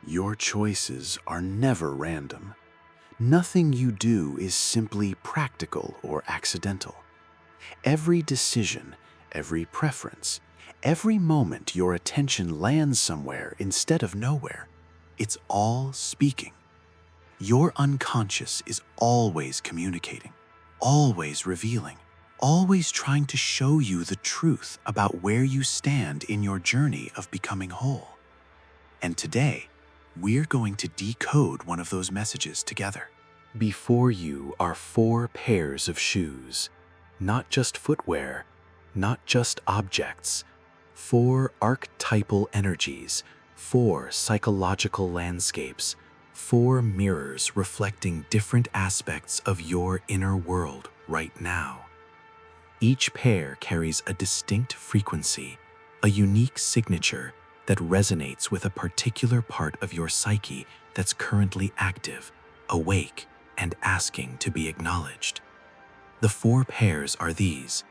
Your choices are never random. Nothing you do is simply practical or accidental. Every decision, every preference, every moment your attention lands somewhere instead of nowhere, it's all speaking. Your unconscious is always communicating, always revealing, always trying to show you the truth about where you stand in your journey of becoming whole. And today, we're going to decode one of those messages together. Before you are 4 pairs of shoes, not just footwear, not just objects, 4 archetypal energies, 4 psychological landscapes, 4 mirrors reflecting different aspects of your inner world right now. Each pair carries a distinct frequency, a unique signature that resonates with a particular part of your psyche that's currently active, awake, and asking to be acknowledged. The 4 pairs are these: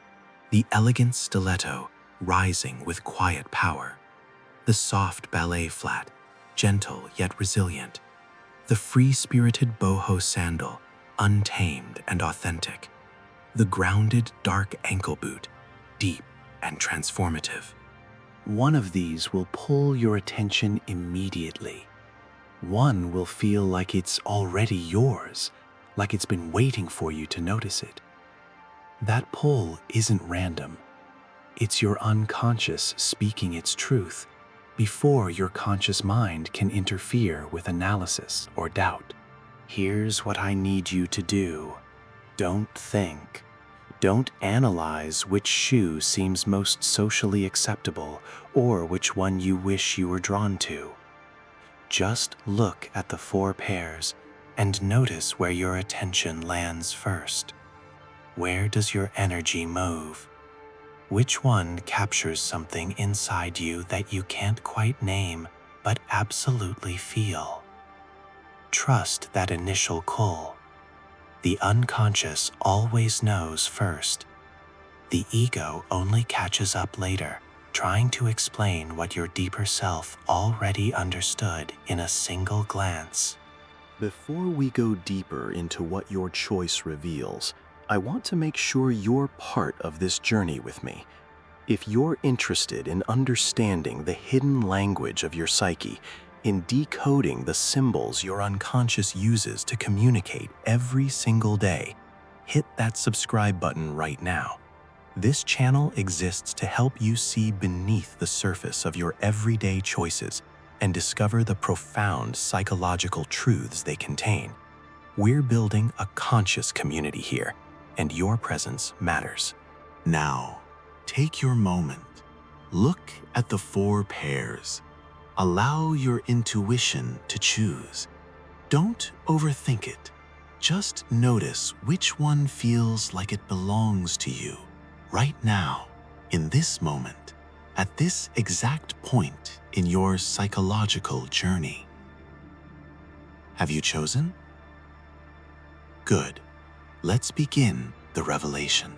the elegant stiletto, rising with quiet power; the soft ballet flat, gentle yet resilient; the free-spirited boho sandal, untamed and authentic; the grounded dark ankle boot, deep and transformative. One of these will pull your attention immediately. One will feel like it's already yours, like it's been waiting for you to notice it. That pull isn't random. It's your unconscious speaking its truth before your conscious mind can interfere with analysis or doubt. Here's what I need you to do. Don't think. Don't analyze which shoe seems most socially acceptable or which one you wish you were drawn to. Just look at the 4 pairs and notice where your attention lands first. Where does your energy move? Which one captures something inside you that you can't quite name but absolutely feel? Trust that initial pull. The unconscious always knows first. The ego only catches up later, trying to explain what your deeper self already understood in a single glance. Before we go deeper into what your choice reveals, I want to make sure you're part of this journey with me. If you're interested in understanding the hidden language of your psyche, in decoding the symbols your unconscious uses to communicate every single day, hit that subscribe button right now. This channel exists to help you see beneath the surface of your everyday choices and discover the profound psychological truths they contain. We're building a conscious community here, and your presence matters. Now, take your moment. Look at the 4 pairs. Allow your intuition to choose. Don't overthink it. Just notice which one feels like it belongs to you right now, in this moment, at this exact point in your psychological journey. Have you chosen? Good. Let's begin the revelation.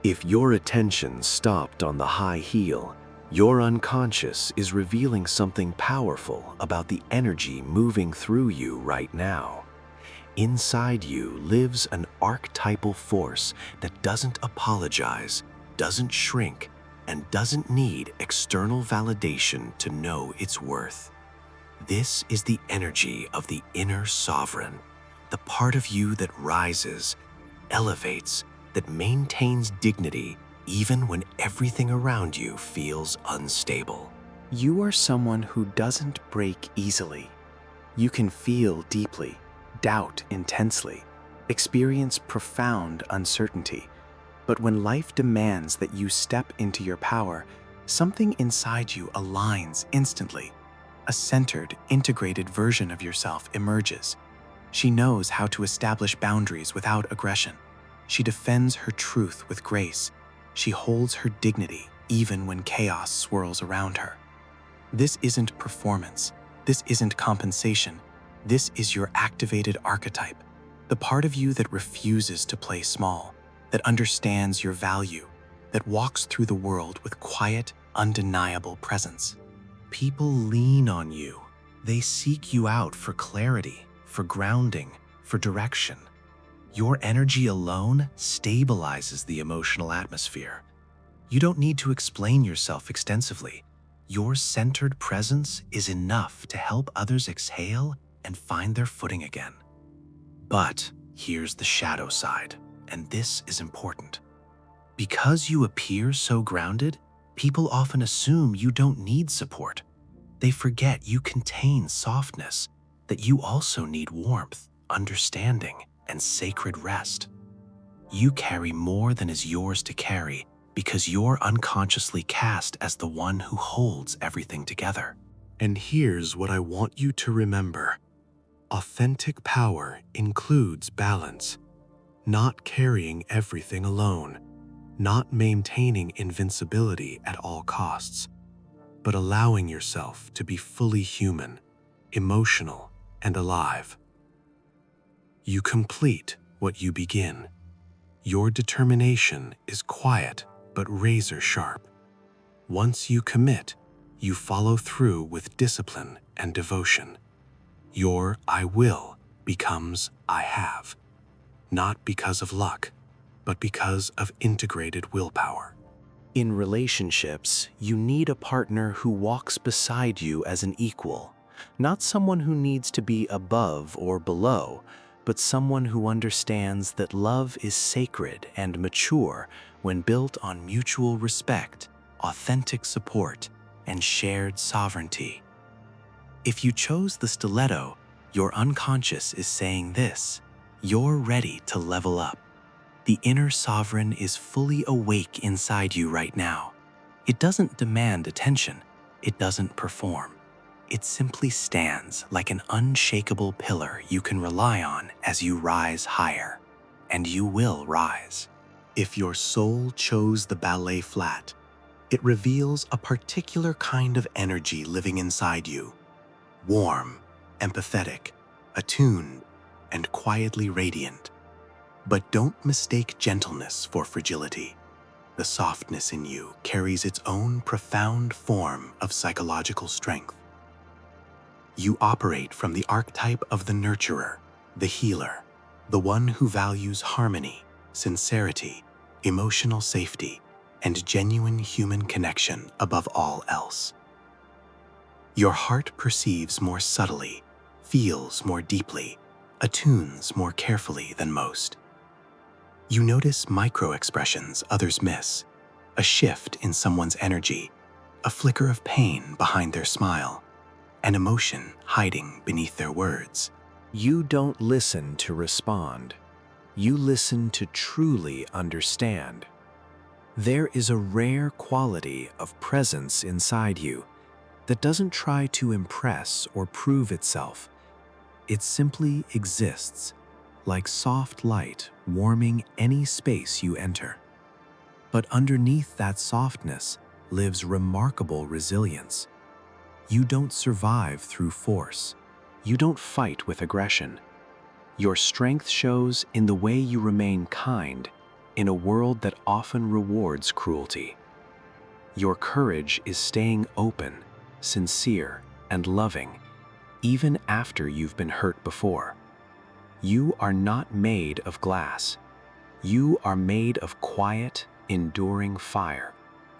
If your attention stopped on the high heel, your unconscious is revealing something powerful about the energy moving through you right now. Inside you lives an archetypal force that doesn't apologize, doesn't shrink, and doesn't need external validation to know its worth. This is the energy of the inner sovereign, the part of you that rises, elevates, that maintains dignity even when everything around you feels unstable. You are someone who doesn't break easily. You can feel deeply, doubt intensely, experience profound uncertainty. But when life demands that you step into your power, something inside you aligns instantly. A centered, integrated version of yourself emerges. She knows how to establish boundaries without aggression. She defends her truth with grace. She holds her dignity even when chaos swirls around her. This isn't performance. This isn't compensation. This is your activated archetype, the part of you that refuses to play small, that understands your value, that walks through the world with quiet, undeniable presence. People lean on you. They seek you out for clarity, for grounding, for direction. Your energy alone stabilizes the emotional atmosphere. You don't need to explain yourself extensively. Your centered presence is enough to help others exhale and find their footing again. But here's the shadow side, and this is important. Because you appear so grounded, people often assume you don't need support. They forget you contain softness, that you also need warmth, understanding, and sacred rest. You carry more than is yours to carry because you're unconsciously cast as the one who holds everything together. And here's what I want you to remember. Authentic power includes balance, not carrying everything alone, not maintaining invincibility at all costs, but allowing yourself to be fully human, emotional, and alive. You complete what you begin. Your determination is quiet but razor sharp. Once you commit, you follow through with discipline and devotion. Your I will becomes I have, not because of luck, but because of integrated willpower. In relationships, you need a partner who walks beside you as an equal, not someone who needs to be above or below, but someone who understands that love is sacred and mature when built on mutual respect, authentic support, and shared sovereignty. If you chose the stiletto, your unconscious is saying this: you're ready to level up. The inner sovereign is fully awake inside you right now. It doesn't demand attention. It doesn't perform. It simply stands like an unshakable pillar you can rely on as you rise higher. And you will rise. If your soul chose the ballet flat, it reveals a particular kind of energy living inside you. Warm, empathetic, attuned, and quietly radiant. But don't mistake gentleness for fragility. The softness in you carries its own profound form of psychological strength. You operate from the archetype of the nurturer, the healer, the one who values harmony, sincerity, emotional safety, and genuine human connection above all else. Your heart perceives more subtly, feels more deeply, attunes more carefully than most. You notice micro-expressions others miss, a shift in someone's energy, a flicker of pain behind their smile, an emotion hiding beneath their words. You don't listen to respond. You listen to truly understand. There is a rare quality of presence inside you that doesn't try to impress or prove itself. It simply exists, like soft light warming any space you enter. But underneath that softness lives remarkable resilience. You don't survive through force. You don't fight with aggression. Your strength shows in the way you remain kind in a world that often rewards cruelty. Your courage is staying open, sincere, and loving, even after you've been hurt before. You are not made of glass. You are made of quiet, enduring fire.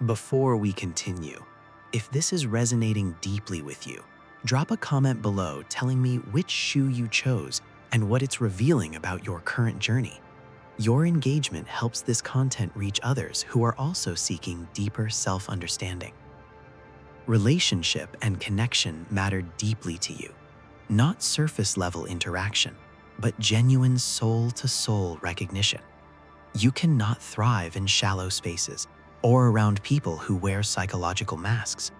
Before we continue, if this is resonating deeply with you, drop a comment below telling me which shoe you chose and what it's revealing about your current journey. Your engagement helps this content reach others who are also seeking deeper self-understanding. Relationship and connection matter deeply to you, not surface-level interaction, but genuine soul-to-soul recognition. You cannot thrive in shallow spaces or around people who wear psychological masks.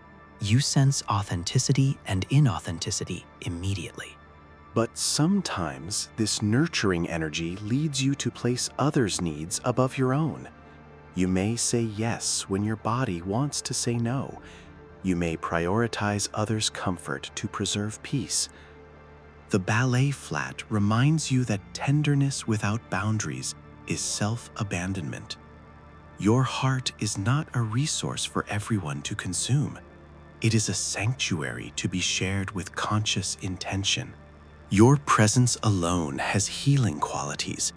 You sense authenticity and inauthenticity immediately. But sometimes this nurturing energy leads you to place others' needs above your own. You may say yes when your body wants to say no. You may prioritize others' comfort to preserve peace. The ballet flat reminds you that tenderness without boundaries is self-abandonment. Your heart is not a resource for everyone to consume. It is a sanctuary to be shared with conscious intention. Your presence alone has healing qualities.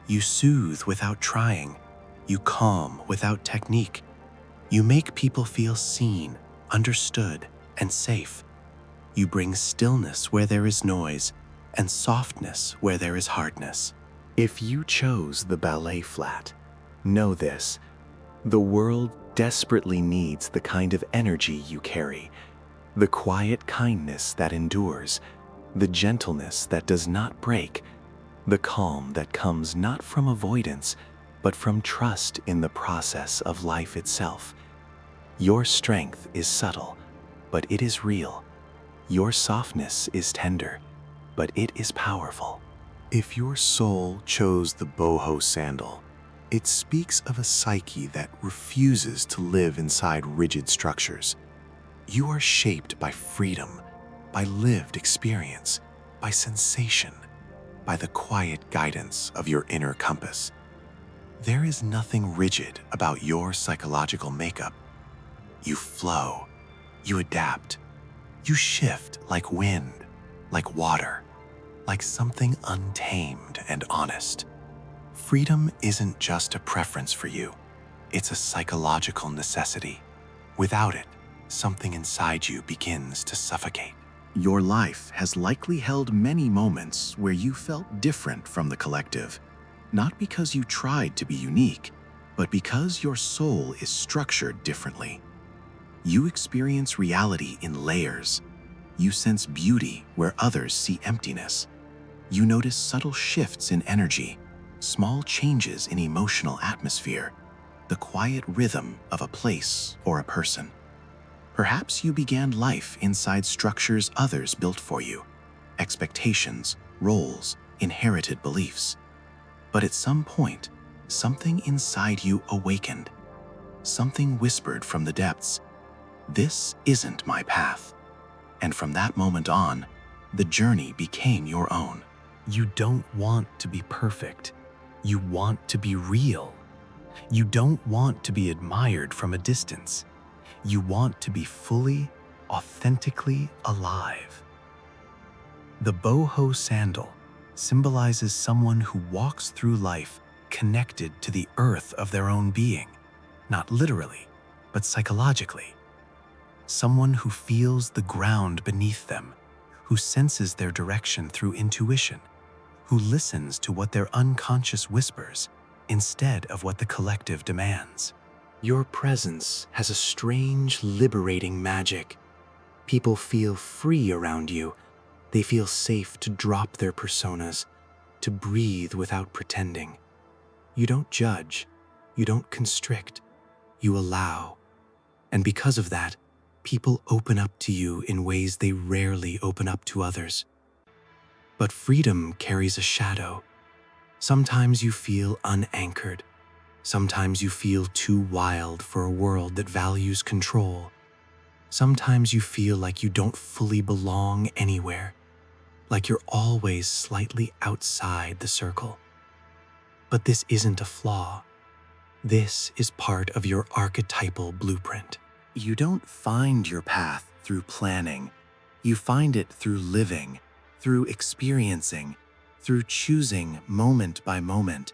You soothe without trying. You calm without technique. You make people feel seen, understood, and safe. You bring stillness where there is noise and softness where there is hardness. If you chose the ballet flat, know this: the world desperately needs the kind of energy you carry, the quiet kindness that endures, the gentleness that does not break, the calm that comes not from avoidance, but from trust in the process of life itself. Your strength is subtle, but it is real. Your softness is tender, but it is powerful. If your soul chose the Boho sandal, it speaks of a psyche that refuses to live inside rigid structures. You are shaped by freedom, by lived experience, by sensation, by the quiet guidance of your inner compass. There is nothing rigid about your psychological makeup. You flow, you adapt, you shift like wind, like water, like something untamed and honest. Freedom isn't just a preference for you, it's a psychological necessity. Without it, something inside you begins to suffocate. Your life has likely held many moments where you felt different from the collective, not because you tried to be unique, but because your soul is structured differently. You experience reality in layers. You sense beauty where others see emptiness. You notice subtle shifts in energy, small changes in emotional atmosphere, the quiet rhythm of a place or a person. Perhaps you began life inside structures others built for you, expectations, roles, inherited beliefs. But at some point, something inside you awakened. Something whispered from the depths, "This isn't my path." And from that moment on, the journey became your own. You don't want to be perfect. You want to be real. You don't want to be admired from a distance. You want to be fully, authentically alive. The Boho sandal symbolizes someone who walks through life connected to the earth of their own being, not literally, but psychologically. Someone who feels the ground beneath them, who senses their direction through intuition, who listens to what their unconscious whispers instead of what the collective demands. Your presence has a strange, liberating magic. People feel free around you. They feel safe to drop their personas, to breathe without pretending. You don't judge. You don't constrict. You allow. And because of that, people open up to you in ways they rarely open up to others. But freedom carries a shadow. Sometimes you feel unanchored. Sometimes you feel too wild for a world that values control. Sometimes you feel like you don't fully belong anywhere, like you're always slightly outside the circle. But this isn't a flaw. This is part of your archetypal blueprint. You don't find your path through planning. You find it through living, through experiencing, through choosing moment by moment.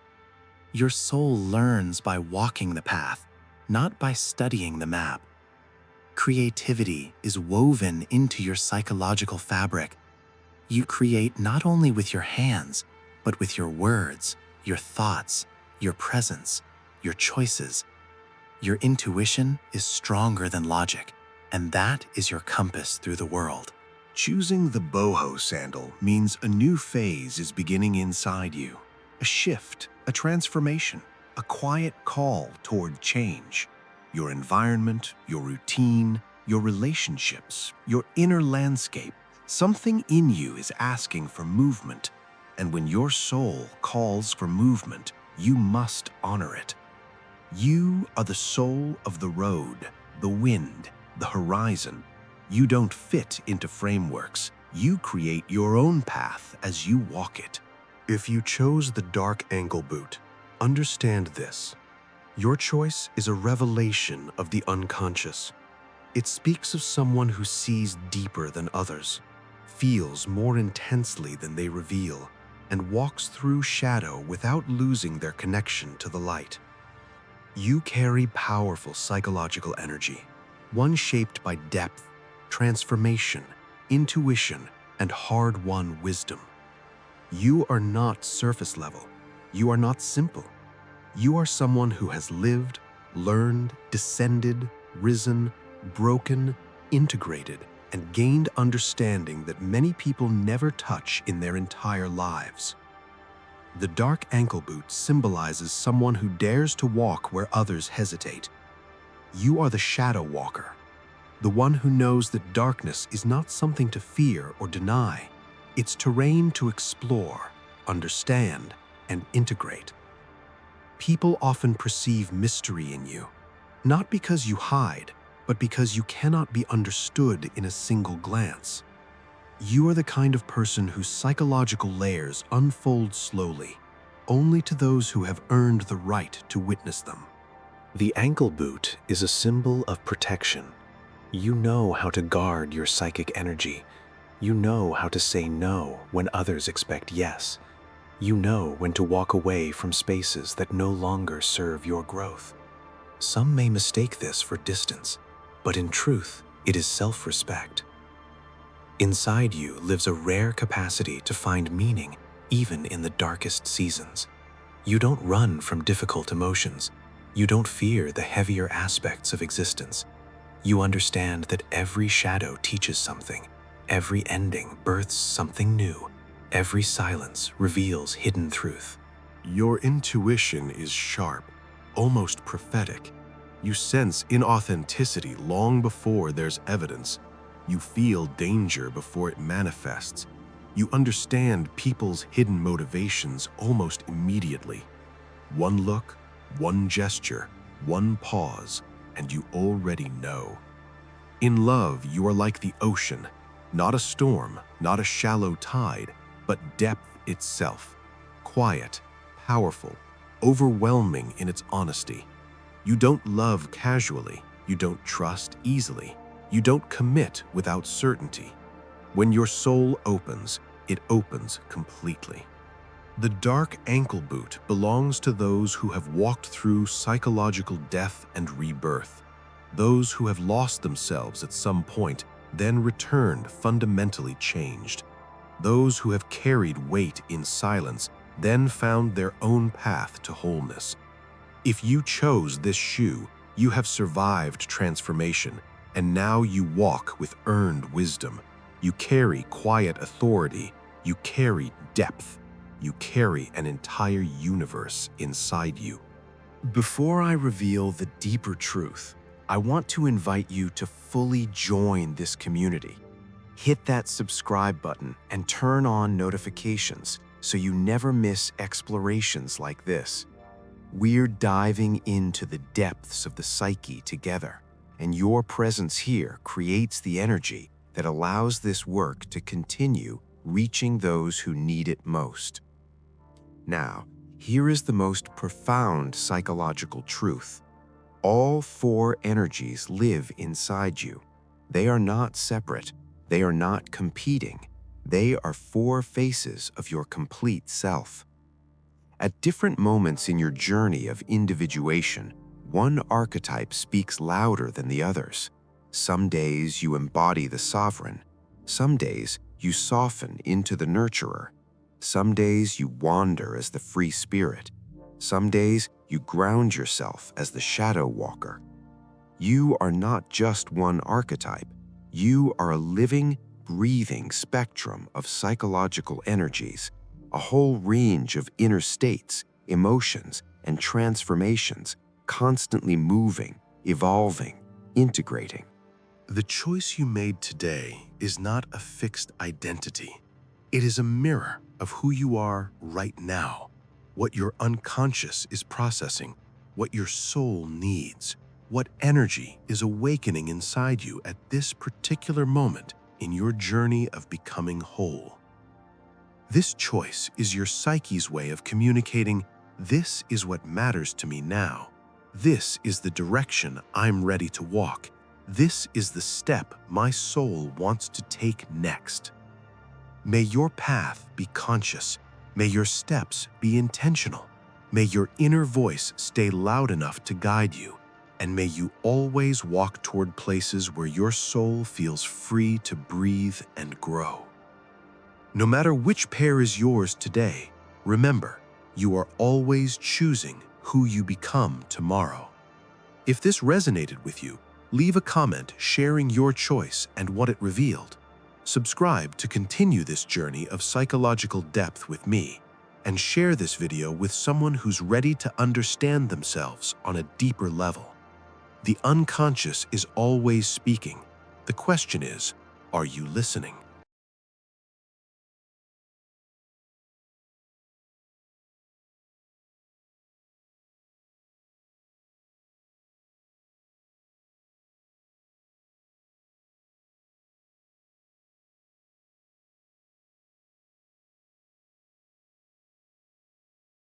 Your soul learns by walking the path, not by studying the map. Creativity is woven into your psychological fabric. You create not only with your hands, but with your words, your thoughts, your presence, your choices. Your intuition is stronger than logic, and that is your compass through the world. Choosing the Boho sandal means a new phase is beginning inside you. A shift, a transformation, a quiet call toward change. Your environment, your routine, your relationships, your inner landscape. Something in you is asking for movement, and when your soul calls for movement, you must honor it. You are the soul of the road, the wind, the horizon. You don't fit into frameworks. You create your own path as you walk it. If you chose the dark ankle boot, understand this. Your choice is a revelation of the unconscious. It speaks of someone who sees deeper than others, feels more intensely than they reveal, and walks through shadow without losing their connection to the light. You carry powerful psychological energy, one shaped by depth, transformation, intuition, and hard-won wisdom. You are not surface level. You are not simple. You are someone who has lived, learned, descended, risen, broken, integrated, and gained understanding that many people never touch in their entire lives. The dark ankle boot symbolizes someone who dares to walk where others hesitate. You are the shadow walker, the one who knows that darkness is not something to fear or deny. It's terrain to explore, understand, and integrate. People often perceive mystery in you, not because you hide, but because you cannot be understood in a single glance. You are the kind of person whose psychological layers unfold slowly, only to those who have earned the right to witness them. The ankle boot is a symbol of protection. You know how to guard your psychic energy. You know how to say no when others expect yes. You know when to walk away from spaces that no longer serve your growth. Some may mistake this for distance, but in truth, it is self-respect. Inside you lives a rare capacity to find meaning even in the darkest seasons. You don't run from difficult emotions. You don't fear the heavier aspects of existence. You understand that every shadow teaches something. Every ending births something new. Every silence reveals hidden truth. Your intuition is sharp, almost prophetic. You sense inauthenticity long before there's evidence. You feel danger before it manifests. You understand people's hidden motivations almost immediately. One look, one gesture, one pause, and you already know. In love, you are like the ocean, not a storm, not a shallow tide, but depth itself. Quiet, powerful, overwhelming in its honesty. You don't love casually. You don't trust easily. You don't commit without certainty. When your soul opens, it opens completely. The dark ankle boot belongs to those who have walked through psychological death and rebirth, those who have lost themselves at some point, then returned fundamentally changed, those who have carried weight in silence, then found their own path to wholeness. If you chose this shoe, you have survived transformation, and now you walk with earned wisdom. You carry quiet authority. You carry depth. You carry an entire universe inside you. Before I reveal the deeper truth, I want to invite you to fully join this community. Hit that subscribe button and turn on notifications so you never miss explorations like this. We're diving into the depths of the psyche together, and your presence here creates the energy that allows this work to continue reaching those who need it most. Now, here is the most profound psychological truth. All four energies live inside you. They are not separate. They are not competing. They are four faces of your complete self. At different moments in your journey of individuation, one archetype speaks louder than the others. Some days you embody the sovereign. Some days you soften into the nurturer. Some days you wander as the free spirit. Some days you ground yourself as the shadow walker. You are not just one archetype. You are a living, breathing spectrum of psychological energies, a whole range of inner states, emotions, and transformations, constantly moving, evolving, integrating. The choice you made today is not a fixed identity. It is a mirror of who you are right now, what your unconscious is processing, what your soul needs, what energy is awakening inside you at this particular moment in your journey of becoming whole. This choice is your psyche's way of communicating, this is what matters to me now. This is the direction I'm ready to walk, This is the step my soul wants to take next. May your path be conscious. May your steps be intentional. May your inner voice stay loud enough to guide you, and may you always walk toward places where your soul feels free to breathe and grow. No matter which pair is yours today, remember, you are always choosing who you become tomorrow. If this resonated with you, leave a comment sharing your choice and what it revealed. Subscribe to continue this journey of psychological depth with me, and share this video with someone who's ready to understand themselves on a deeper level. The unconscious is always speaking. The question is, are you listening?